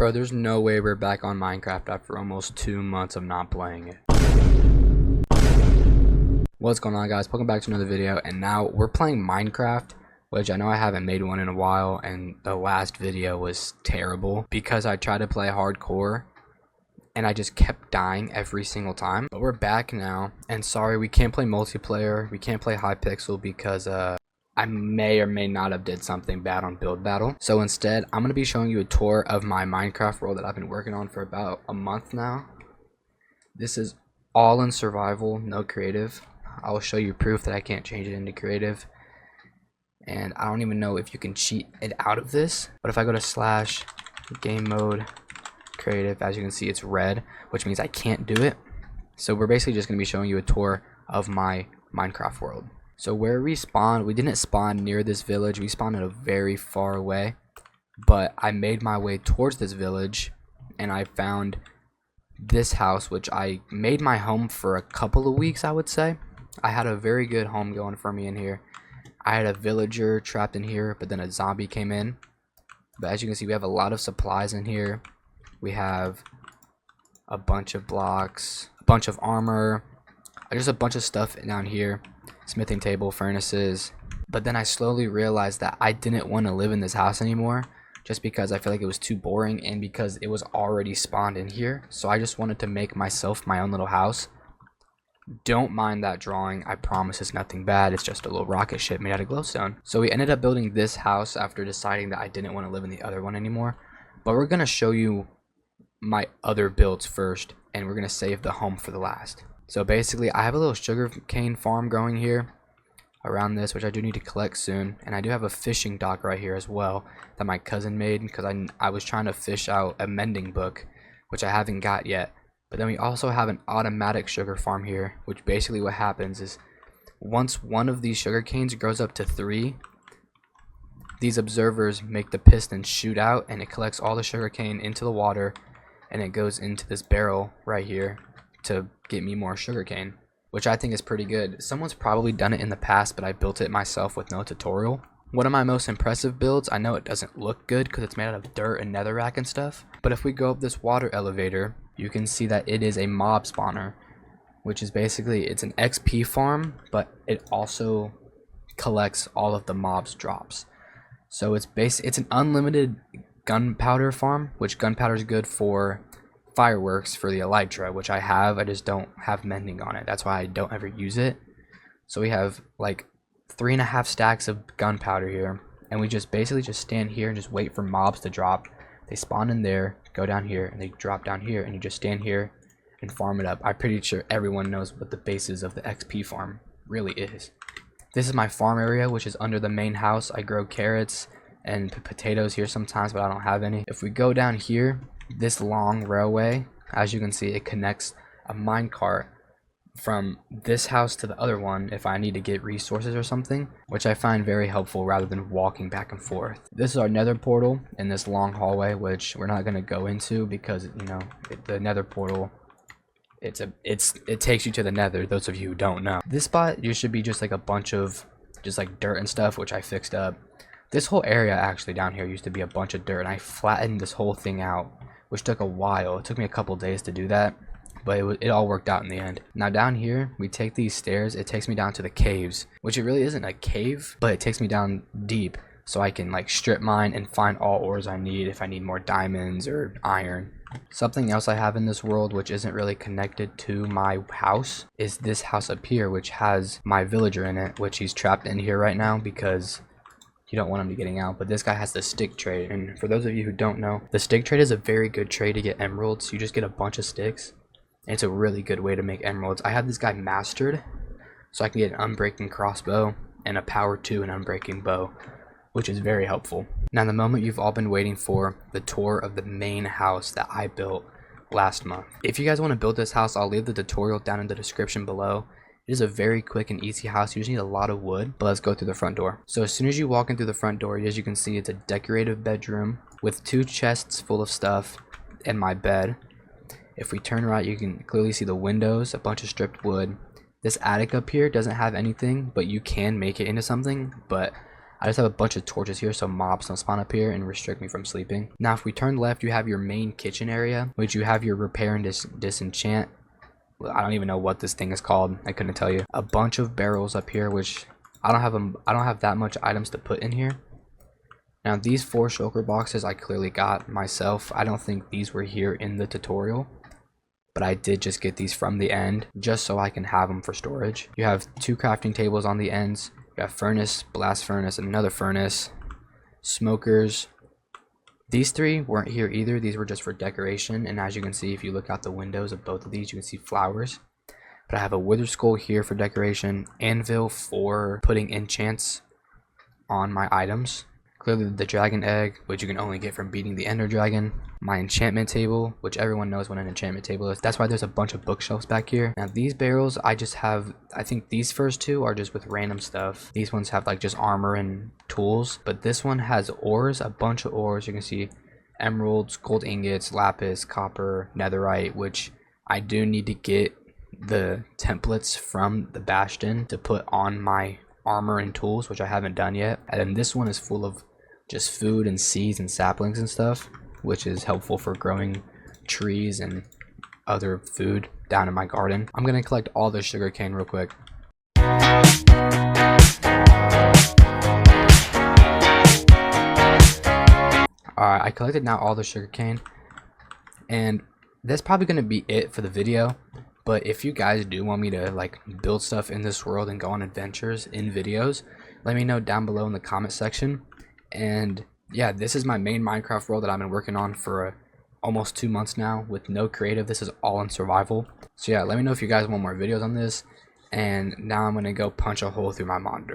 Bro, there's no way we're back on Minecraft after almost 2 months of not playing it. What's going on, guys? Welcome back to another video, and now we're playing Minecraft, which I know I haven't made one in a while, and the last video was terrible because I tried to play hardcore and I just kept dying every single time. But we're back now, and sorry, we can't play multiplayer, we can't play Hypixel because I may or may not have did something bad on build battle. So instead, I'm going to be showing you a tour of my Minecraft world that I've been working on for about a month now. This is all in survival, no creative. I'll show you proof that I can't change it into creative. And I don't even know if you can cheat it out of this. But if I go to / game mode creative, as you can see, it's red, which means I can't do it. So we're basically just going to be showing you a tour of my Minecraft world. So where we spawned, we didn't spawn near this village, we spawned at a very far away, but I made my way towards this village and I found this house, which I made my home for a couple of weeks, I would say. I had a very good home going for me in here. I had a villager trapped in here, but then a zombie came in. But as you can see, we have a lot of supplies in here. We have a bunch of blocks, a bunch of armor, just a bunch of stuff down here. Smithing table, furnaces. But then I slowly realized that I didn't want to live in this house anymore, just because I feel like it was too boring and because it was already spawned in here. So I just wanted to make myself my own little house. Don't mind that drawing, I promise it's nothing bad, it's just a little rocket ship made out of glowstone. So we ended up building this house after deciding that I didn't want to live in the other one anymore. But we're going to show you my other builds first, and we're going to save the home for the last. So basically, I have a little sugarcane farm growing here around this, which I do need to collect soon. And I do have a fishing dock right here as well that my cousin made because I was trying to fish out a mending book, which I haven't got yet. But then we also have an automatic sugar farm here, which basically what happens is once one of these sugar canes grows up to 3, these observers make the piston shoot out and it collects all the sugar cane into the water and it goes into this barrel right here to get me more sugarcane, which I think is pretty good. Someone's probably done it in the past, but I built it myself with no tutorial. One of my most impressive builds, I know it doesn't look good because it's made out of dirt and netherrack and stuff, but if we go up this water elevator, you can see that it is a mob spawner, which is basically, it's an XP farm, but it also collects all of the mobs drops. So it's an unlimited gunpowder farm, which gunpowder is good for fireworks for the elytra, which I have. I just don't have mending on it. That's why I don't ever use it. So we have like 3.5 stacks of gunpowder here, and we just basically just stand here and just wait for mobs to drop. They spawn in there, go down here, and they drop down here, and you just stand here and farm it up. I'm pretty sure everyone knows what the basis of the XP farm really is. This is my farm area, which is under the main house. I grow carrots and potatoes here sometimes, but I don't have any. If we go down here, this long railway, as you can see, it connects a minecart from this house to the other one if I need to get resources or something, which I find very helpful rather than walking back and forth. This is our nether portal in this long hallway, which we're not going to go into because, you know, the nether portal, it takes you to the nether, those of you who don't know. This spot, you should be just like a bunch of just like dirt and stuff, which I fixed up. This whole area actually down here used to be a bunch of dirt, and I flattened this whole thing out, which took a while. It took me a couple days to do that, but it all worked out in the end. Now down here, we take these stairs. It takes me down to the caves, which it really isn't a cave, but it takes me down deep so I can like strip mine and find all ores I need if I need more diamonds or iron. Something else I have in this world, which isn't really connected to my house, is this house up here, which has my villager in it, which he's trapped in here right now because you don't want him to getting out. But this guy has the stick trade, and for those of you who don't know, the stick trade is a very good trade to get emeralds. You just get a bunch of sticks, and it's a really good way to make emeralds. I have this guy mastered, so I can get an unbreaking crossbow and a power 2 and unbreaking bow, which is very helpful. Now the moment you've all been waiting for, the tour of the main house that I built last month. If you guys want to build this house, I'll leave the tutorial down in the description below. It is a very quick and easy house. You just need a lot of wood, but let's go through the front door. So as soon as you walk in through the front door, as you can see, it's a decorative bedroom with 2 chests full of stuff and my bed. If we turn right, you can clearly see the windows, a bunch of stripped wood. This attic up here doesn't have anything, but you can make it into something, but I just have a bunch of torches here so mobs don't spawn up here and restrict me from sleeping. Now if we turn left, you have your main kitchen area, which you have your repair and disenchant. Well, I don't even know what this thing is called. I couldn't tell you. A bunch of barrels up here, which I don't have that much items to put in here. Now these 4 shulker boxes I clearly got myself. I don't think these were here in the tutorial, but I did just get these from the end just so I can have them for storage. You have 2 crafting tables on the ends. You have furnace, blast furnace, and another furnace, smokers. These 3 weren't here either. These were just for decoration, and as you can see, if you look out the windows of both of these, you can see flowers. But I have a wither skull here for decoration, anvil for putting enchants on my items. Clearly the dragon egg, which you can only get from beating the ender dragon. My enchantment table, which everyone knows what an enchantment table is. That's why there's a bunch of bookshelves back here. Now these barrels, I just have, I think these first 2 are just with random stuff. These ones have like just armor and tools, but this one has ores, a bunch of ores. You can see emeralds, gold ingots, lapis, copper, netherite, which I do need to get the templates from the bastion to put on my armor and tools, which I haven't done yet. And then this one is full of just food and seeds and saplings and stuff, which is helpful for growing trees and other food down in my garden. I'm gonna collect all the sugar cane real quick. Alright, I collected now all the sugar cane, and that's probably gonna be it for the video. But if you guys do want me to like build stuff in this world and go on adventures in videos, let me know down below in the comment section. And yeah, this is my main Minecraft world that I've been working on for almost 2 months now with no creative. This is all in survival. So yeah, let me know if you guys want more videos on this. And now I'm gonna go punch a hole through my monitor.